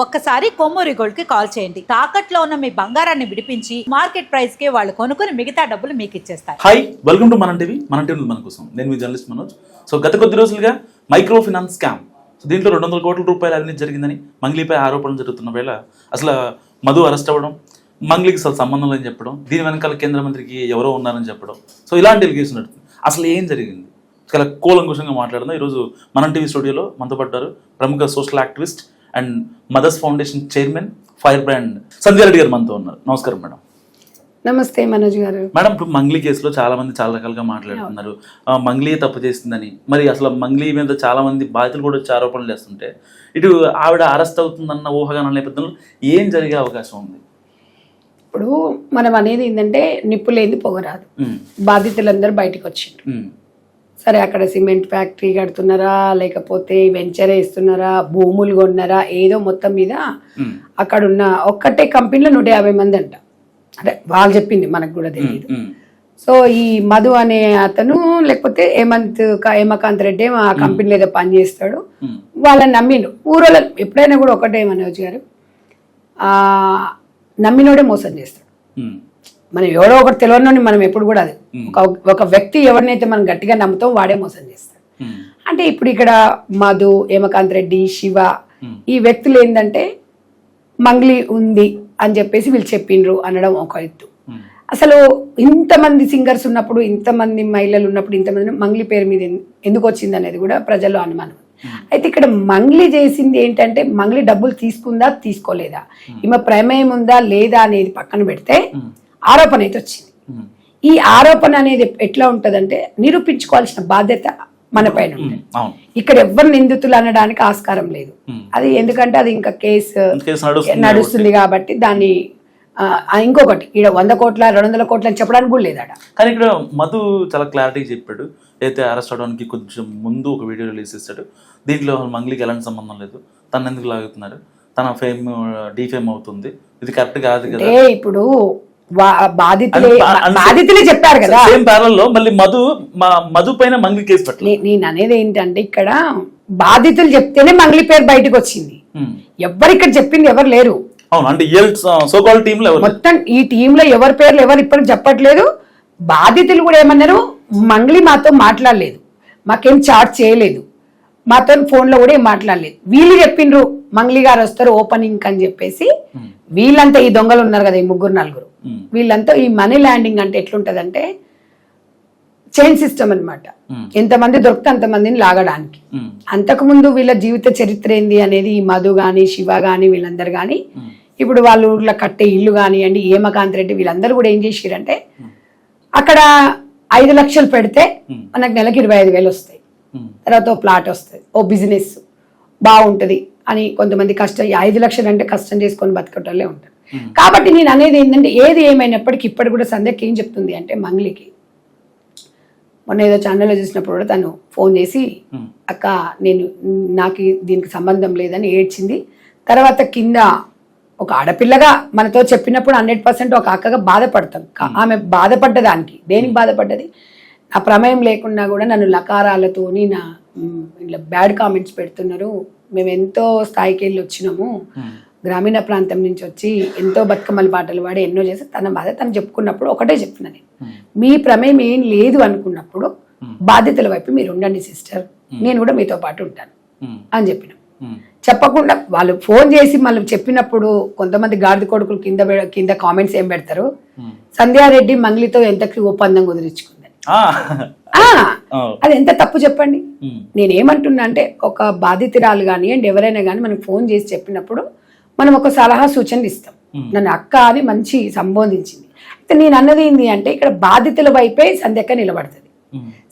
ఒక్కసారి కొమ్మూరి గోల్డ్ కి కాల్ చేయండి. తాకట్లో ఉన్న మీ బంగారాన్ని విడిపించి మార్కెట్ ప్రైస్ కి వాళ్ళు కొనుక్కుని మిగతా డబ్బులు మీకు ఇచ్చేస్తారు. హాయ్, వెల్కమ్ టు మన టీవీ మన కోసం. నేను మీ జర్నలిస్ట్ మనోజ్. సో గత కొద్ది రోజులుగా మైక్రో ఫైనాన్స్ స్కామ్, సో దీంట్లో 200 కోట్ల రూపాయలు అవినీతి జరిగిందని మంగ్లీపై ఆరోపణలు జరుగుతున్న వేళ అసలు మధు అరెస్ట్ అవ్వడం, మంగ్లీకి అసలు సంబంధం లేదని చెప్పడం, దీని వెనకాల కేంద్ర మంత్రికి ఎవరో ఉన్నారని చెప్పడం, సో ఇలాంటి ఎలిగేషన్ నడుతుంది. అసలు ఏం జరిగింది చాలా కూలంకుషంగా మాట్లాడుతున్నాం. ఈరోజు మన టీవీ స్టూడియోలో మనతో పడ్డారు ప్రముఖ social activist and mothers foundation chairman, fire brand Sandhya Reddy గారు మనతో ఉన్నారు. నమస్కారం మేడం. నమస్తే మనోజ్ గారు. మేడం, ఇప్పుడు మంగ్లీ కేసులో చాలా మంది చాలా రకాలుగా మాట్లాడుతున్నారు. మంగ్లీ తప్పు చేస్తుందని, మరి అసలు మంగ్లీ మీద చాలా మంది బాధితులు కూడా వచ్చి ఆరోపణలు చేస్తుంటే ఇటు ఆవిడ అరెస్ట్ అవుతుందన్న ఊహాగానం నేపథ్యంలో ఏం జరిగే అవకాశం ఉంది? ఇప్పుడు మనం అనేది ఏంటంటే నిప్పు లేని పొగరాదు. బాధితులందరూ బయటకు వచ్చిండ్రు. సరే, అక్కడ సిమెంట్ ఫ్యాక్టరీ కడుతున్నారా, లేకపోతే వెంచర్ వేస్తున్నారా, భూములు కొన్నారా, ఏదో మొత్తం మీద అక్కడ ఉన్న ఒక్కటే కంపెనీలో 150 మంది అంట. అంటే వాళ్ళు చెప్పింది, మనకు కూడా తెలియదు. సో ఈ మధు అనే అతను, లేకపోతే హేమకాంత్ రెడ్డి ఆ కంపెనీలో ఏదో పని చేస్తాడు. వాళ్ళని నమ్మిండు. ఊరోళ్ళ ఎప్పుడైనా కూడా ఒకటే మనోజ్ గారు, నమ్మినోడే మోసం చేస్తాడు. మనం ఎవడో ఒకటి తెలియని మనం ఎప్పుడు కూడా అది ఒక వ్యక్తి ఎవరినైతే మనం గట్టిగా నమ్ముతాం వాడే మోసం చేస్తాడు. అంటే ఇప్పుడు ఇక్కడ మధు, హేమకాంత్ రెడ్డి, శివ, ఈ వ్యక్తులు ఏంటంటే మంగ్లీ ఉంది అని చెప్పేసి వీళ్ళు చెప్పిండ్రు అనడం ఒక ఎత్తు. అసలు ఇంతమంది సింగర్స్ ఉన్నప్పుడు, ఇంతమంది మహిళలు ఉన్నప్పుడు, ఇంతమంది మంగ్లీ పేరు మీద ఎందుకు వచ్చింది అనేది కూడా ప్రజల్లో అనుమానం. అయితే ఇక్కడ మంగ్లీ చేసింది ఏంటంటే, మంగ్లీ డబ్బులు తీసుకుందా తీసుకోలేదా, ఈమె ప్రమేయం ఉందా లేదా అనేది పక్కన పెడితే ఆరోపణ అయితే వచ్చింది. ఈ ఆరోపణ అనేది ఎట్లా ఉంటదంటే, నిరూపించుకోవాల్సిన బాధ్యత మన పైన ఉంది. ఇక్కడ ఎవరు నిందితులు అనడానికి ఆస్కారం లేదు. అది ఎందుకంటే అది ఇంకా కేసు నడుస్తుంది కాబట్టి దాన్ని ఇంకొకటి ఇక్కడ 100 కోట్ల 200 కోట్ల అని చెప్పడానికి కూడా లేదట. కానీ ఇక్కడ మధు చాలా క్లారిటీ చెప్పాడు. అయితే అరెస్ట్ అవడానికి కొంచెం ముందు ఒక వీడియో రిలీజ్ చేస్తాడు. దీంట్లో మంగ్లీకి ఎలాంటి సంబంధం లేదు, తను ఎందుకు లాగుతున్నారు, తన ఫేమ్ డిఫేమ్ అవుతుంది, ఇది కరెక్ట్ కాదు కదా. ఇప్పుడు బాధితులే చెప్పారు కదా. సేమ్ ప్యారల్లో మళ్ళీ మధు పైన మంగ్లీ కేసు పెట్టాలి. నేను అనేది ఏంటంటే, ఇక్కడ బాధితులు చెప్తేనే మంగ్లీ పేరు బయటకు వచ్చింది. ఎవరు ఇక్కడ చెప్పింది ఎవరు లేరు. అవును, అంటే మొత్తం ఈ టీమ్ లో ఎవరి పేర్లు ఎవరు ఇప్పటికి చెప్పట్లేదు. బాధితులు కూడా ఏమన్నారు, మంగ్లీ మాతో మాట్లాడలేదు, మాకేం చాట్ చేయలేదు, మాతో ఫోన్ లో కూడా ఏం మాట్లాడలేదు. వీళ్ళు చెప్పిండ్రు మంగ్లీ గారు వస్తారు ఓపెనింగ్ అని చెప్పేసి. వీళ్ళంతా ఈ దొంగలు ఉన్నారు కదా, ఈ 3-4, వీళ్ళంతా ఈ మనీ ల్యాండింగ్ అంటే ఎట్లుంటదంటే చైన్ సిస్టమ్ అన్నమాట. ఎంతమంది దొరికితే అంతమందిని లాగడానికి. అంతకుముందు వీళ్ళ జీవిత చరిత్ర ఏంది అనేది ఈ మధు గాని, శివ గాని, వీళ్ళందరూ గాని, ఇప్పుడు వాళ్ళ ఊర్లో కట్టే ఇల్లు కానివ్వండి, హేమకాంత్ రెడ్డి, వీళ్ళందరూ కూడా ఏం చేసిరంటే, అక్కడ 5 లక్షలు పెడితే మనకు నెలకి 25,000 వస్తాయి. తర్వాత ఓ ప్లాట్ వస్తుంది, ఓ బిజినెస్ బాగుంటది అని కొంతమంది కష్టం. 5 లక్షలు అంటే కష్టం చేసుకొని బతకటోళ్ళే ఉంటారు. కాబట్టి నేను అనేది ఏంటంటే, ఏది ఏమైనప్పటికీ ఇప్పటి కూడా సంధ్యకి ఏం చెప్తుంది అంటే, మంగ్లీకి మొన్న ఏదో ఛానల్లో చూసినప్పుడు కూడా తను ఫోన్ చేసి, అక్క నాకు దీనికి సంబంధం లేదని ఏడ్చింది. తర్వాత కింద ఒక ఆడపిల్లగా మనతో చెప్పినప్పుడు 100% ఒక అక్కగా బాధపడతాం. ఆమె బాధపడ్డ దానికి దేనికి బాధపడ్డది, నా ప్రమేయం లేకుండా కూడా నన్ను లకారాలతోని నా ఇట్లా బ్యాడ్ కామెంట్స్ పెడుతున్నారు, మేము ఎంతో స్థాయికి వెళ్ళి వచ్చినాము, గ్రామీణ ప్రాంతం నుంచి వచ్చి ఎంతో బతుకమ్మల పాటలు పాడి ఎన్నో చేసి తన బాధ తను చెప్పుకున్నప్పుడు ఒకటే చెప్తున్నా, మీ ప్రమేయం ఏం లేదు అనుకున్నప్పుడు బాధ్యతల వైపు మీరు ఉండండి సిస్టర్, నేను కూడా మీతో పాటు ఉంటాను అని చెప్పిన. చెప్పకుండా వాళ్ళు ఫోన్ చేసి మళ్ళీ చెప్పినప్పుడు కొంతమంది గాడిద కొడుకులు కింద కామెంట్స్ ఏం పెడతారు, సంధ్యారెడ్డి మంగ్లీతో ఎంతకి ఒప్పందం కుదిరించుకుందని. అది ఎంత తప్పు చెప్పండి. నేనేమంటున్నా అంటే, ఒక బాధితురాలు కానివ్వండి ఎవరైనా కానీ మనకు ఫోన్ చేసి చెప్పినప్పుడు మనం ఒక సలహా సూచనలు ఇస్తాం. నన్ను అక్క అని మంచి సంబోధించింది. అయితే నేను అన్నది ఏంటి అంటే, ఇక్కడ బాధితుల వైపే సంధ్యక్క నిలబడుతుంది.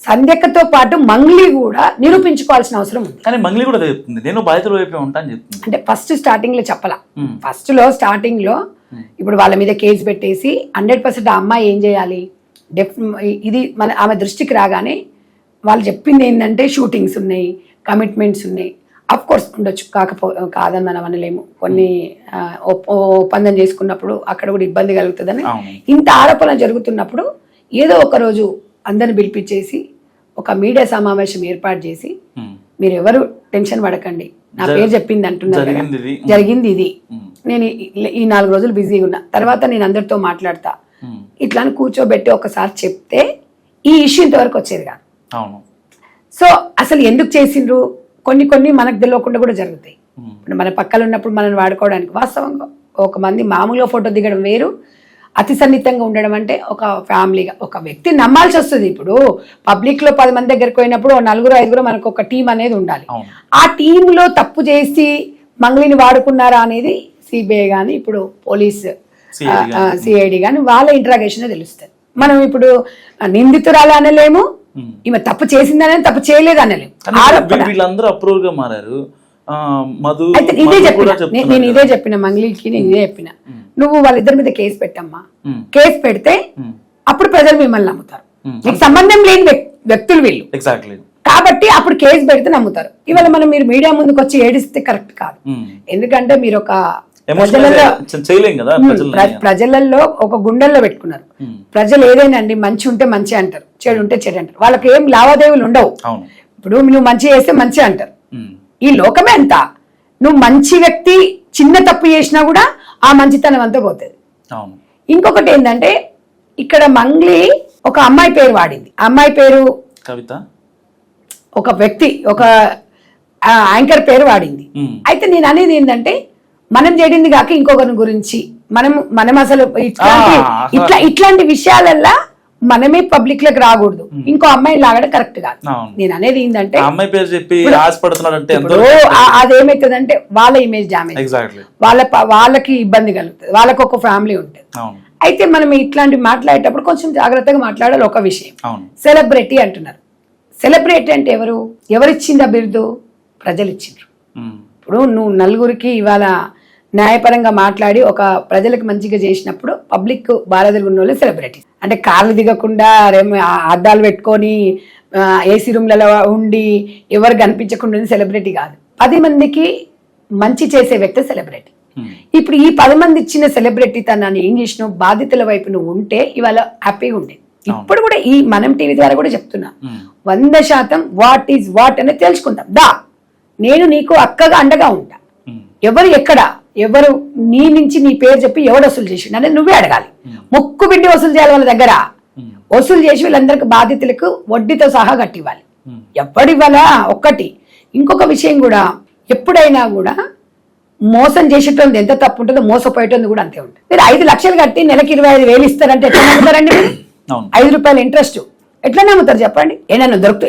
సంధ్యక్కతో పాటు మంగ్లీ కూడా నిరూపించుకోవాల్సిన అవసరం ఉంది. కానీ మంగ్లీ కూడా చెప్తుంది, నేను బాధితుల వైపే ఉంటాను చెప్తుంది. అంటే ఫస్ట్ స్టార్టింగ్ లో చెప్పలా. స్టార్టింగ్ లో ఇప్పుడు వాళ్ళ మీద కేసు పెట్టేసి 100% ఆ అమ్మాయి ఏం చేయాలి, ఇది ఆమె దృష్టికి రాగానే వాళ్ళు చెప్పింది ఏంటంటే, షూటింగ్స్ ఉన్నాయి, కమిట్మెంట్స్ ఉన్నాయి. అఫ్ కోర్స్ ఉండొచ్చు, కాదని మనం అనలేము. కొన్ని ఒప్పందం చేసుకున్నప్పుడు అక్కడ కూడా ఇబ్బంది కలుగుతుందని. ఇంత ఆరోపణ జరుగుతున్నప్పుడు ఏదో ఒక రోజు అందరిని పిలిపించేసి ఒక మీడియా సమావేశం ఏర్పాటు చేసి, మీరు ఎవరు టెన్షన్ పడకండి, నా పేరు చెప్పింది అంటున్నారు కదా. జరిగింది ఇది. జరిగింది ఇది. నేను ఈ 4 రోజులు బిజీగా ఉన్నా, తర్వాత నేను అందరితో మాట్లాడతా ఇట్లా అని కూర్చోబెట్టి ఒకసారి చెప్తే ఈ ఇష్యూ ఇంతవరకు వచ్చేది కాదు. అవును. సో అసలు ఎందుకు చేసిండ్రు, కొన్ని మనకు తెలియకుండా కూడా జరుగుతాయి. ఇప్పుడు మన పక్కన ఉన్నప్పుడు మనల్ని వాడుకోవడానికి వాస్తవంగా ఒక మంది మామూలుగా ఫోటో దిగడం వేరు, అతి సన్నిహితంగా ఉండడం అంటే ఒక ఫ్యామిలీగా ఒక వ్యక్తి నమ్మాల్సి వస్తుంది. ఇప్పుడు పబ్లిక్ లో 10 మంది దగ్గరికి పోయినప్పుడు 4-5 మనకు ఒక టీం అనేది ఉండాలి. ఆ టీంలో తప్పు చేసి మంగ్లీని వాడుకున్నారా అనేది సిబిఐ కానీ ఇప్పుడు పోలీస్ సిఐడి కానీ వాళ్ళ ఇంట్రాగేషన్ తెలుస్తుంది. మనం ఇప్పుడు నిందితురాలు అనలేము, ఈమె తప్పు చేసిందనే తప్పు చేయలేదు అనలేము. వీళ్ళందరూ అప్రూవల్ గా మారారు. అయితే ఇదే చెప్పిన నేను ఇదే చెప్పిన మంగ్లీకి, నేను ఇదే చెప్పిన నువ్వు వాళ్ళిద్దరి మీద కేసు పెట్టమ్మా, కేసు పెడితే అప్పుడు ప్రజలు మిమ్మల్ని నమ్ముతారు. మీకు సంబంధం లేని వ్యక్తులు వీళ్ళు కాబట్టి అప్పుడు కేసు పెడితే నమ్ముతారు. ఇవాళ మనం మీరు మీడియా ముందుకు వచ్చి ఏడిస్తే కరెక్ట్ కాదు. ఎందుకంటే మీరు ఒక ప్రజలలో ఒక గుండెల్లో పెట్టుకున్నారు. ప్రజలు ఏదైనా అండి మంచి ఉంటే మంచి అంటారు, చెడు ఉంటే చెడు అంటారు. వాళ్ళకి ఏం లావాదేవీలు ఉండవు. ఇప్పుడు నువ్వు మంచి చేస్తే మంచి అంటారు. ఈ లోకమే అంత. నువ్వు మంచి వ్యక్తి చిన్న తప్పు చేసినా కూడా ఆ మంచితనం అంతా పోతుంది. ఇంకొకటి ఏంటంటే ఇక్కడ మంగ్లీ ఒక అమ్మాయి పేరు వాడింది. అమ్మాయి పేరు కవిత, ఒక వ్యక్తి ఒక యాంకర్ పేరు వాడింది. అయితే నేను అనేది ఏంటంటే మనం చేడింది కాక ఇంకొకరి గురించి మనం అసలు ఇట్లాంటి విషయాలల్లా మనమే పబ్లిక్ లకు రాకూడదు. ఇంకో అమ్మాయిని లాగడం కరెక్ట్ కాదు. నేను అనేది ఏంటంటే అదేమైతుందంటే వాళ్ళ ఇమేజ్ డ్యామేజ్, వాళ్ళకి ఇబ్బంది కలుగుతుంది, వాళ్ళకి ఒక ఫ్యామిలీ ఉంటుంది. అయితే మనం ఇట్లాంటి మాట్లాడేటప్పుడు కొంచెం జాగ్రత్తగా మాట్లాడాలి. ఒక విషయం, సెలబ్రిటీ అంటున్నారు. సెలబ్రిటీ అంటే ఎవరిచ్చింది ఆ బిరుదు? ప్రజలు ఇచ్చిండ్రు. ఇప్పుడు నువ్వు నలుగురికి ఇవాళ న్యాయపరంగా మాట్లాడి ఒక ప్రజలకు మంచిగా చేసినప్పుడు పబ్లిక్ బాలదులు ఉన్న వాళ్ళు సెలబ్రిటీ. అంటే కార్లు దిగకుండా అద్దాలు పెట్టుకొని ఏసీ రూమ్లలో ఉండి ఎవరు కనిపించకుండా సెలబ్రిటీ కాదు. 10 మందికి మంచి చేసే వ్యక్తి సెలబ్రిటీ. ఇప్పుడు ఈ 10 మంది ఇచ్చిన సెలబ్రిటీ తనని ఏం చేసినావు, బాధితుల వైపు నువ్వు ఉంటే ఇవాళ హ్యాపీగా ఉండేది. ఇప్పుడు కూడా ఈ మనం టీవీ ద్వారా కూడా చెప్తున్నా, 100% వాట్ ఈజ్ వాట్ అనేది తెలుసుకుందాం. నేను నీకు అక్కగా అండగా ఉంటా. ఎవరు ఎక్కడ ఎవరు నీ నుంచి నీ పేరు చెప్పి ఎవడు వసూలు చేసిండు అనేది నువ్వే అడగాలి. మొక్కు బిడ్డి వసూలు చేయాలి వాళ్ళ దగ్గర. వసూలు చేసి వీళ్ళందరికి బాధితులకు వడ్డీతో సహా కట్టివ్వాలి. ఎప్పటివల్ల ఒక్కటి. ఇంకొక విషయం కూడా, ఎప్పుడైనా కూడా మోసం చేసేటోంది ఎంత తప్పు ఉంటుందో మోసపోయేటోంది కూడా అంతే ఉంటుంది. మీరు 5 లక్షలు కట్టి నెలకి 25,000 ఇస్తారంటే ఎట్లా నమ్ముతారండి? మీరు 5 రూపాయల ఇంట్రెస్ట్ ఎట్లా నమ్ముతారు చెప్పండి?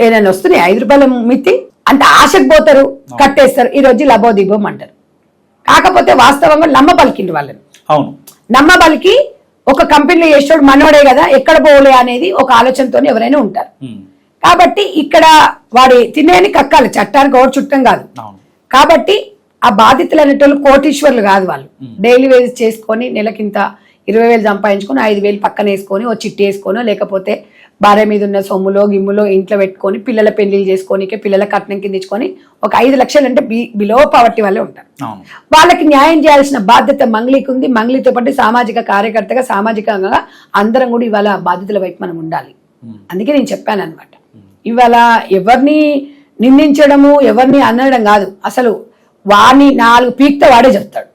ఏదైనా వస్తున్నాయి 5 రూపాయల మిత్తి అంటే ఆశకు పోతారు, కట్టేస్తారు. ఈ రోజు లబోదిబోం అంటారు. కాకపోతే వాస్తవంగా నమ్మ పలికిండు వాళ్ళని. నమ్మ పలికి ఒక కంపెనీలో చేసేవాడు మనోడే కదా, ఎక్కడ పోలే అనేది ఒక ఆలోచనతో ఎవరైనా ఉంటారు. కాబట్టి ఇక్కడ వాడి తినేని కక్కాలి, చట్టానికి ఓటు చుట్టం కాదు. కాబట్టి ఆ బాధితులు అనేటోళ్ళు కోటీశ్వర్లు కాదు. వాళ్ళు డైలీ వేజ్ చేసుకొని నెలకింత 20,000 సంపాదించుకొని 5,000 పక్కన వేసుకొని ఓ చిట్టి వేసుకొని, లేకపోతే భార్య మీద ఉన్న సొమ్ములో గిమ్ములో ఇంట్లో పెట్టుకొని పిల్లల పెళ్లిళ్ళు చేసుకొని పిల్లల కట్నం కింద ఇచ్చుకొని ఒక 5 లక్షలు అంటే బిలో పవర్టీ వాళ్ళే ఉంటారు. వాళ్ళకి న్యాయం చేయాల్సిన బాధ్యత మంగ్లీకి ఉంది. మంగ్లీతో పాటు సామాజిక కార్యకర్తగా సామాజికంగా అందరం కూడా ఇవాళ బాధితుల వైపు మనం ఉండాలి. అందుకే నేను చెప్పాను అనమాట. ఇవాళ ఎవరిని నిందించడము ఎవరిని అనడం కాదు, అసలు వాడిని 4 పీక్తో వాడే చెప్తాడు.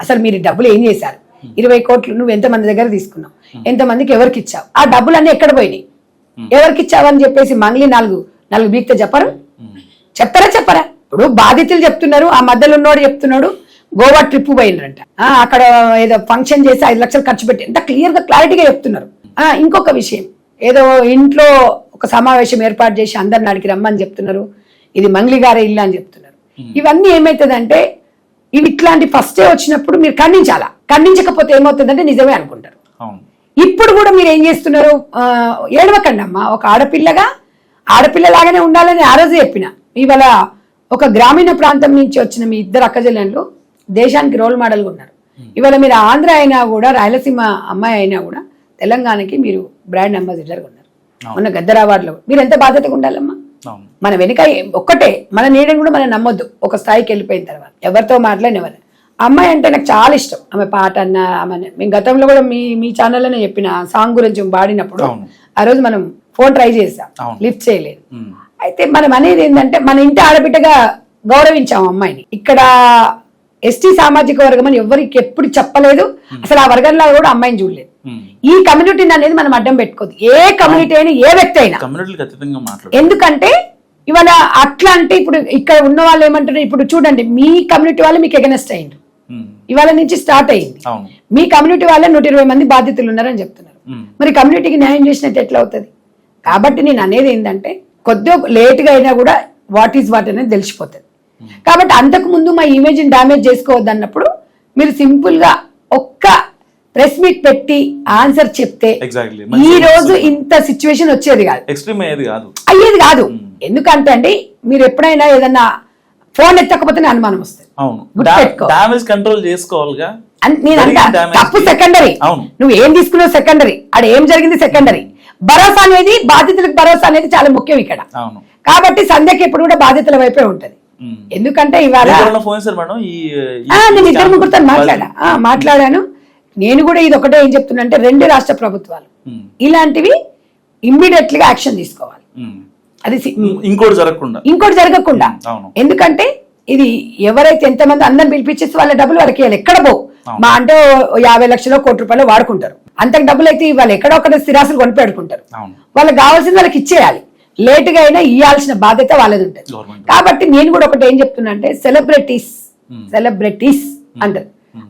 అసలు మీరు డబ్బులు ఏం చేశారు, 20 కోట్లు నువ్వు ఎంతమంది దగ్గర తీసుకున్నావు, ఎంతమందికి ఎవరికి ఇచ్చావు, ఆ డబ్బులన్నీ ఎక్కడ పోయినాయి, ఎవరికి ఇచ్చావని చెప్పేసి మంగ్లీ 4 బీక్తో చెప్పరా? ఇప్పుడు బాధితులు చెప్తున్నారు, ఆ మధ్యలో ఉన్నోడు చెప్తున్నాడు గోవా ట్రిప్ పోయినరంట, అక్కడ ఏదో ఫంక్షన్ చేసి 5 లక్షలు ఖర్చు పెట్టి, ఎంత క్లియర్ గా క్లారిటీగా చెప్తున్నారు. ఇంకొక విషయం, ఏదో ఇంట్లో ఒక సమావేశం ఏర్పాటు చేసి అందరిని అడిగి రమ్మని చెప్తున్నారు, ఇది మంగ్లీ గారే ఇల్లు అని చెప్తున్నారు. ఇవన్నీ ఏమవుతుందంటే ఇవి ఇట్లాంటి ఫస్టే వచ్చినప్పుడు మీరు ఖండించాలా, ఖండించకపోతే ఏమవుతుందంటే నిజమే అనుకుంటారు. ఇప్పుడు కూడా మీరు ఏం చేస్తున్నారు, ఏడవకండి అమ్మా, ఒక ఆడపిల్లలాగానే ఉండాలని ఆ రోజు చెప్పిన. ఇవాళ ఒక గ్రామీణ ప్రాంతం నుంచి వచ్చిన మీ 2 అక్కజెల్లెళ్ళు దేశానికి రోల్ మోడల్గా ఉన్నారు. ఇవాళ మీరు ఆంధ్ర అయినా కూడా, రాయలసీమ అమ్మాయి అయినా కూడా తెలంగాణకి మీరు బ్రాండ్ అంబాసిడర్గా ఉన్నారు. మొన్న గద్దర్ అవార్డులో మీరు ఎంత బాధ్యతగా ఉండాలమ్మా. మన వెనుక ఒక్కటే, మన నీడని కూడా మనం నమ్మొద్దు. ఒక స్థాయికి వెళ్ళిపోయిన తర్వాత ఎవరితో మాట్లాడినవారు. అమ్మాయి అంటే నాకు చాలా ఇష్టం. ఆమె పాట అన్న మేము గతంలో కూడా మీ ఛానల్లోనే చెప్పిన సాంగ్ గురించి పాడినప్పుడు ఆ రోజు మనం ఫోన్ ట్రై చేసాం, లిఫ్ట్ చేయలేదు. అయితే మనం అనేది ఏంటంటే మన ఇంటి ఆడబిడ్డగా గౌరవించాము అమ్మాయిని. ఇక్కడ ఎస్టీ సామాజిక వర్గం అని ఎవరికి ఎప్పుడు చెప్పలేదు, అసలు ఆ వర్గంలో కూడా అమ్మాయిని చూడలేదు. ఈ కమ్యూనిటీని అనేది మనం అడ్డం పెట్టుకోదు, ఏ కమ్యూనిటీ అయినా ఏ వ్యక్తి అయినా. ఎందుకంటే ఇవాళ అట్లా అంటే ఇప్పుడు ఇక్కడ ఉన్న వాళ్ళు ఏమంటారు, ఇప్పుడు చూడండి మీ కమ్యూనిటీ వాళ్ళు మీకు ఎగనెస్ట్ అయ్యింది, ఇవాళ నుంచి స్టార్ట్ అయ్యింది. మీ కమ్యూనిటీ వాళ్ళే 120 మంది బాధితులు ఉన్నారని చెప్తున్నారు. మరి కమ్యూనిటీకి న్యాయం చేసినట్టు ఎట్లా అవుతుంది? కాబట్టి నేను అనేది ఏంటంటే కొద్దిగా లేట్గా అయినా కూడా వాట్ ఈజ్ వాట్ అనేది తెలిసిపోతుంది. కాబట్టి అంతకు ముందు మా ఇమేజ్ ని డామేజ్ చేసుకోవద్దు అన్నప్పుడు మీరు సింపుల్ గా ఒక్క ప్రెస్ మీట్ పెట్టి ఆన్సర్ చెప్తే ఈ రోజు ఇంత సిచ్యువేషన్ వచ్చేది కాదు, అయ్యేది కాదు. ఎందుకంటే అండి మీరు ఎప్పుడైనా ఏదన్నా ఫోన్ ఎత్తకపోతే అనుమానం వస్తుంది. తప్పు సెకండరీ, నువ్వు ఏం తీసుకున్నావు సెకండరీ, అక్కడ ఏం జరిగింది సెకండరీ. భరోసా అనేది బాధితులకు భరోసా అనేది చాలా ముఖ్యం ఇక్కడ. కాబట్టి సంధ్యకి ఎప్పుడు కూడా బాధితుల వైపే ఉంటది. ఎందుకంటే ఇవాళ నేను ఇద్దరు ముగ్గురుతో మాట్లాడాను. నేను కూడా ఇది ఒకటే ఏం చెప్తున్నా అంటే 2 రాష్ట్ర ప్రభుత్వాలు ఇలాంటివి ఇమ్మీడియట్ గా యాక్షన్ తీసుకోవాలి. అది ఇంకోటి జరగకుండా. ఎందుకంటే ఇది ఎవరైతే ఎంతమంది అందరిని పిలిపించేసి వాళ్ళ డబ్బులు వాళ్ళకి ఎక్కడ పోవు. మా అంటే 50 లక్షలు 1 కోటి రూపాయలు వాడుకుంటారు. అంతకు డబ్బులు అయితే వాళ్ళు ఎక్కడో ఒకటి స్థిరాస్తులు కొని పెట్టుకుంటారు. వాళ్ళకి కావాల్సింది వాళ్ళకి ఇచ్చేయాలి, లేట్ గా అయినా ఇవ్వాల్సిన బాధ్యత వాళ్ళది ఉంటుంది. కాబట్టి నేను కూడా ఒకటి ఏం చెప్తున్నా అంటే సెలబ్రిటీస్ అంటారు,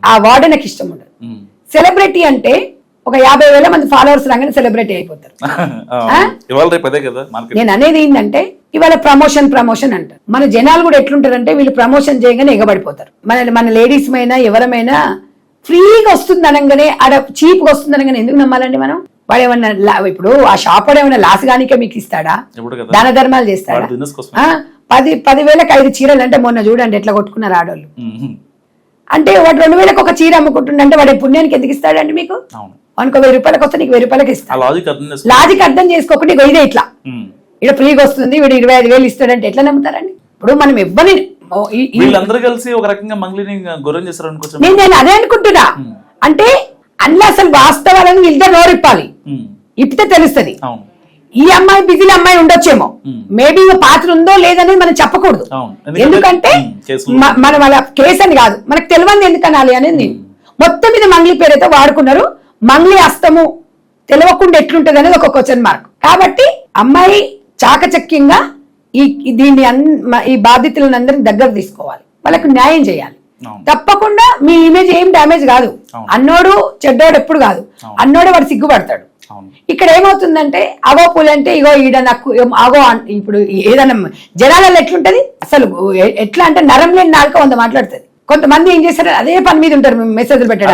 ఆ వర్డ్ నాకు ఇష్టం ఉండదు. సెలబ్రిటీ అంటే ఒక 50,000 మంది ఫాలోవర్స్ రాగానే సెలబ్రిటీ అయిపోతారు. నేను అనేది ఏంటంటే ఇవాళ ప్రమోషన్ అంటారు. మన జనాలు కూడా ఎట్లుంటారంటే వీళ్ళు ప్రమోషన్ చేయగానే ఎగబడిపోతారు. మన లేడీస్ మైనా ఎవరమైనా ఫ్రీగా వస్తుంది అనగానే ఆడ చీప్ గా వస్తుంది అనగానే ఎందుకు నమ్మాలండి మనం? వాడు ఏమన్నా ఇప్పుడు ఆ షాప్ వాడు ఏమన్నా లాస్ గానికే మీకు ఇస్తాడా? దాన ధర్మాలు చేస్తాడా? 10,000కి 5 చీరలు అంటే మొన్న చూడండి ఎట్లా కొట్టుకున్నారు ఆడోళ్ళు. అంటే వాడు 2,000కి ఒక చీర అమ్ముకుంటుండే వాడి పుణ్యానికి ఎందుకు ఇస్తాడండి మీకు? వానికి 1,000 రూపాయలకు వస్తే నీకు 1,000 రూపాయలకి ఇస్తాడు. లాజిక్ అర్థం చేసుకోకుండా ఇదే ఇట్లా ఇక్కడ ఫ్రీగా వస్తుంది వీడు 25,000 ఇస్తాడంటే ఎట్లా నమ్ముతారండి? ఇప్పుడు మనం ఇవ్వని కలిసి ఒక రకంగా మంగ్లీని గౌరవం చేస్తారు అనుకోవచ్చు. నేను అదే అనుకుంటున్నా. అంటే అన్ని అసలు వాస్తవాలను వీళ్ళతో నోరిప్పాలి, ఇప్పితే తెలుస్తుంది. ఈ అమ్మాయి బిజీలో అమ్మాయి ఉండొచ్చేమో, మేబీ పాత్ర ఉందో లేదనేది మనం చెప్పకూడదు. ఎందుకంటే మనం అలా కేసు అని కాదు, మనకు తెలియంది ఎందుకు అనాలి అనేది నేను. మొత్తం మీద మంగ్లీ పేరైతే వాడుకున్నారు. మంగ్లీ అస్తము తెలియకుండా ఎట్లుంటది అనేది ఒక క్వశ్చన్ మార్క్. కాబట్టి అమ్మాయి చాకచక్యంగా దీన్ని ఈ బాధితులను అందరినీ దగ్గర తీసుకోవాలి, వాళ్ళకు న్యాయం చేయాలి. తప్పకుండా మీ ఇమేజ్ ఏం డ్యామేజ్ కాదు. అన్నోడు చెడ్డోడు ఎప్పుడు కాదు, అన్నోడే వాడు సిగ్గుపడతాడు. ఇక్కడ ఏమవుతుందంటే అగో పూలంటే ఇగో ఈడ నాకు అగో ఇప్పుడు ఏదైనా జనాలలో ఎట్లుంటది అసలు ఎట్లా అంటే నరం లేని నాలుక 100 మాట్లాడుతుంది. కొంతమంది ఏం చేస్తారు అదే పని మీద ఉంటారు మెసేజ్లు పెట్టడం.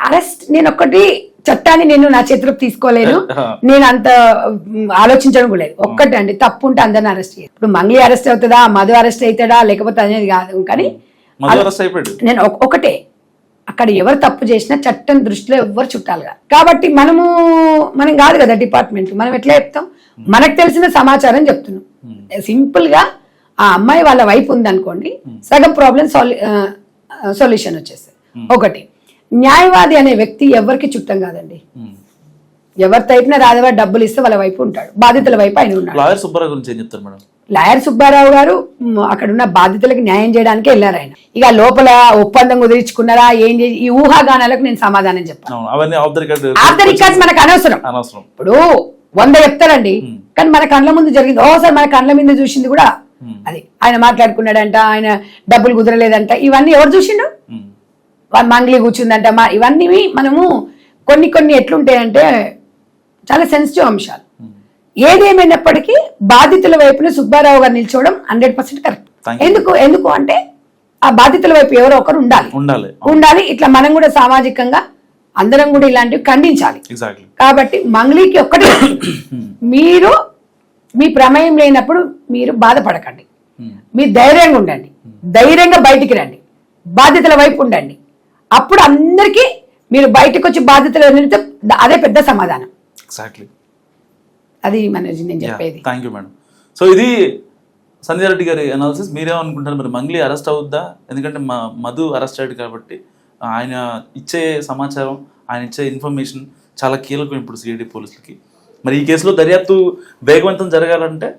అరెస్ట్ నేను ఒక్కటి చట్టాన్ని నేను నా చేతిలోకి తీసుకోలేను, నేను అంత ఆలోచించడం కూడా లేదు. ఒక్కటే అండి, తప్పు ఉంటే అందరిని అరెస్ట్ చేయాలి. ఇప్పుడు మంగ్లీ అరెస్ట్ అవుతుందా, మధు అరెస్ట్ అవుతాడా లేకపోతే అనేది కాదు. కానీ నేను ఒకటే, అక్కడ ఎవరు తప్పు చేసినా చట్టం దృష్టిలో ఎవరు చుట్టాలి కాదు. కాబట్టి మనం కాదు కదా డిపార్ట్మెంట్, మనం ఎట్లా చెప్తాం? మనకు తెలిసిన సమాచారం చెప్తున్నాం. సింపుల్ గా ఆ అమ్మాయి వాళ్ళ వైపు ఉందనుకోండి, సగం ప్రాబ్లం సొల్యూషన్ వచ్చేస్తుంది. ఒకటి, న్యాయవాది అనే వ్యక్తి ఎవరికి చుట్టం కాదండి. ఎవరి తరపున రాదవారు డబ్బులు ఇస్తే వాళ్ళ వైపు ఉంటాడు, బాధితుల వైపు ఆయన ఉన్నాడు. లాయర్ సుబ్బారావు గారు అక్కడ ఉన్న బాధితులకు న్యాయం చేయడానికి వెళ్ళారు. ఆయన ఇక లోపల ఒప్పందం కుదిరించుకున్నారా ఏం చేసి ఈ ఊహాగానాలకు నేను సమాధానం చెప్పాను. మనకు అనవసరం. ఇప్పుడు 100 చెప్తారండి, కానీ మన కళ్ళ ముందు జరిగింది ఓసారి మన కళ్ళ మీద చూసింది కూడా అది. ఆయన మాట్లాడుకున్నాడంట, ఆయన డబ్బులు కుదరలేదంట, ఇవన్నీ ఎవరు చూసిండు? మంగ్లీ కూర్చుందంట. ఇవన్నీ మనము కొన్ని ఎట్లుంటాయంటే చాలా సెన్సిటివ్ అంశాలు. ఏదేమైనప్పటికీ బాధితుల వైపున సుబ్బారావు గారు నిల్చోవడం 100% కరెక్ట్. ఎందుకు అంటే ఆ బాధితుల వైపు ఎవరో ఒకరు ఉండాలి. ఇట్లా మనం కూడా సామాజికంగా అందరం కూడా ఇలాంటివి ఖండించాలి. కాబట్టి మంగ్లీకి ఒక్కటి, మీరు మీ ప్రమేయం లేనప్పుడు మీరు బాధపడకండి, మీరు ధైర్యంగా ఉండండి, ధైర్యంగా బయటికి రండి, బాధితుల వైపు ఉండండి. అప్పుడు అందరికీ మీరు బయటకు వచ్చి బాధితులు అదే పెద్ద సమాధానం. అది మనోజ్ నేను చెప్పేది. Thank you madam. సో ఇది సంధ్య రెడ్డి గారి అనాలిసిస్. మీరేమనుకుంటారు మరి? మంగ్లీ అరెస్ట్ అవుద్దా? ఎందుకంటే మధు అరెస్ట్ అయ్యాడు కాబట్టి ఆయన ఇచ్చే సమాచారం, ఆయన ఇచ్చే ఇన్ఫర్మేషన్ చాలా కీలకం ఇప్పుడు సిఐడి పోలీసులకి. మరి ఈ కేసులో దర్యాప్తు వేగవంతం జరగాలంటే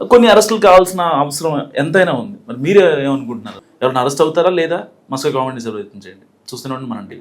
కొన్ని అరెస్టులు కావాల్సిన అవసరం ఎంతైనా ఉంది. మరి మీరు ఏమనుకుంటున్నారు? ఎవరైనా అరెస్ట్ అవుతారా లేదా? మస్కా కామెంట్ చేయండి. చూస్తూనే ఉండండి మన టీవీ.